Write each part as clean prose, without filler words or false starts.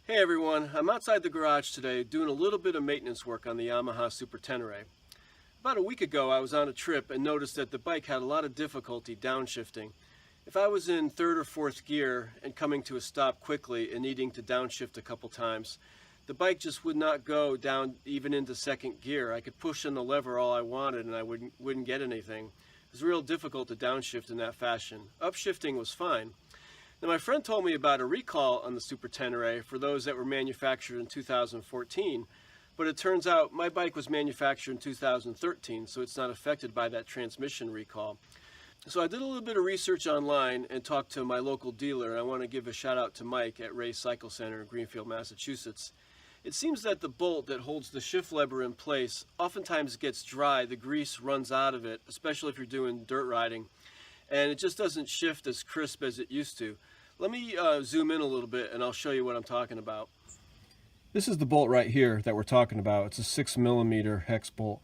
Hey everyone, I'm outside the garage today doing a little bit of maintenance work on the Yamaha Super Tenere. About a week ago I was on a trip and noticed that the bike had a lot of difficulty downshifting. If I was in third or fourth gear and coming to a stop quickly and needing to downshift a couple times, the bike just would not go down even into second gear. I could push on the lever all I wanted and I wouldn't get anything. It was real difficult to downshift in that fashion. Upshifting was fine. Now my friend told me about a recall on the Super Tenere for those that were manufactured in 2014, but it turns out my bike was manufactured in 2013, so it's not affected by that transmission recall. So I did a little bit of research online and talked to my local dealer. I want to give a shout out to Mike at Ray Cycle Center in Greenfield, Massachusetts. It seems that the bolt that holds the shift lever in place oftentimes gets dry. The grease runs out of it, especially if you're doing dirt riding, and it just doesn't shift as crisp as it used to. Let me zoom in a little bit and I'll show you what I'm talking about. This is the bolt right here that we're talking about. It's a 6mm hex bolt.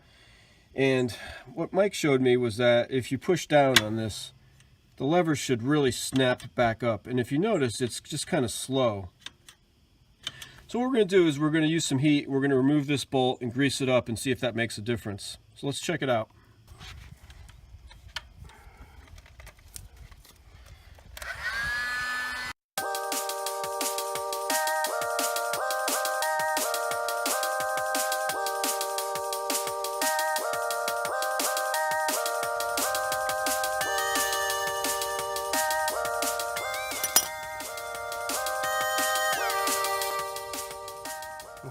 And what Mike showed me was that if you push down on this, the lever should really snap back up. And if you notice, it's just kind of slow. So what we're going to do is we're going to use some heat. We're going to remove this bolt and grease it up and see if that makes a difference. So let's check it out.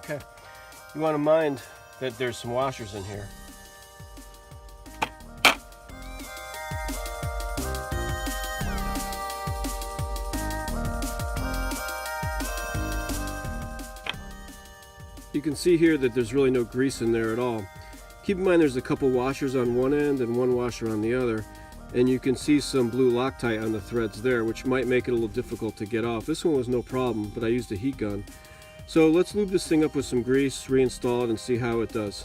Okay, you want to mind that there's some washers in here. You can see here that there's really no grease in there at all. Keep in mind there's a couple washers on one end and one washer on the other, and you can see some blue Loctite on the threads there, which might make it a little difficult to get off. This one was no problem, but I used a heat gun. So let's lube this thing up with some grease, reinstall it, and see how it does.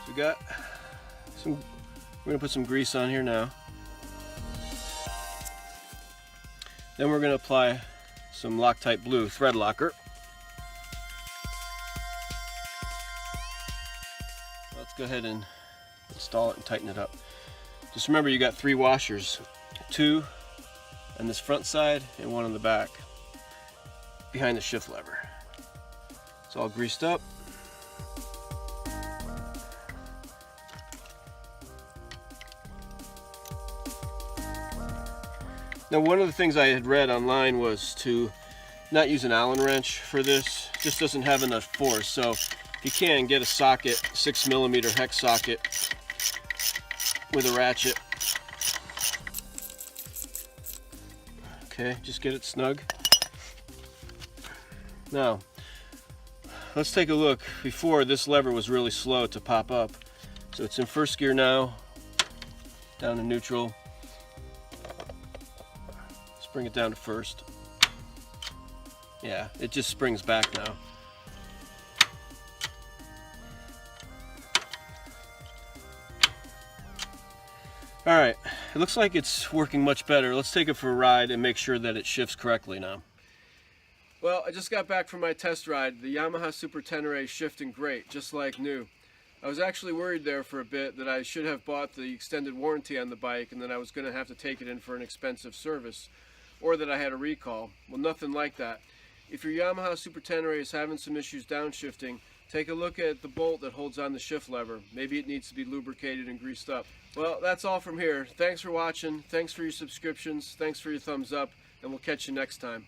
So we got some, we're going to put some grease on here now. Then we're going to apply some Loctite Blue thread locker. Let's go ahead and install it and tighten it up. Just remember you got 3 washers, 2 on this front side and 1 on the back behind the shift lever. It's all greased up. Now one of the things I had read online was to not use an Allen wrench for this. It just doesn't have enough force, so if you can, get a socket, 6mm hex socket with a ratchet. Okay, just get it snug. Now, let's take a look. Before, this lever was really slow to pop up. So it's in first gear now, down to neutral. Let's bring it down to first. Yeah, it just springs back now. Alright, it looks like it's working much better. Let's take it for a ride and make sure that it shifts correctly now. Well, I just got back from my test ride. The Yamaha Super Tenere is shifting great, just like new. I was actually worried there for a bit that I should have bought the extended warranty on the bike and that I was going to have to take it in for an expensive service, or that I had a recall. Well, nothing like that. If your Yamaha Super Tenere is having some issues downshifting, take a look at the bolt that holds on the shift lever. Maybe it needs to be lubricated and greased up. Well, that's all from here. Thanks for watching. Thanks for your subscriptions. Thanks for your thumbs up. And we'll catch you next time.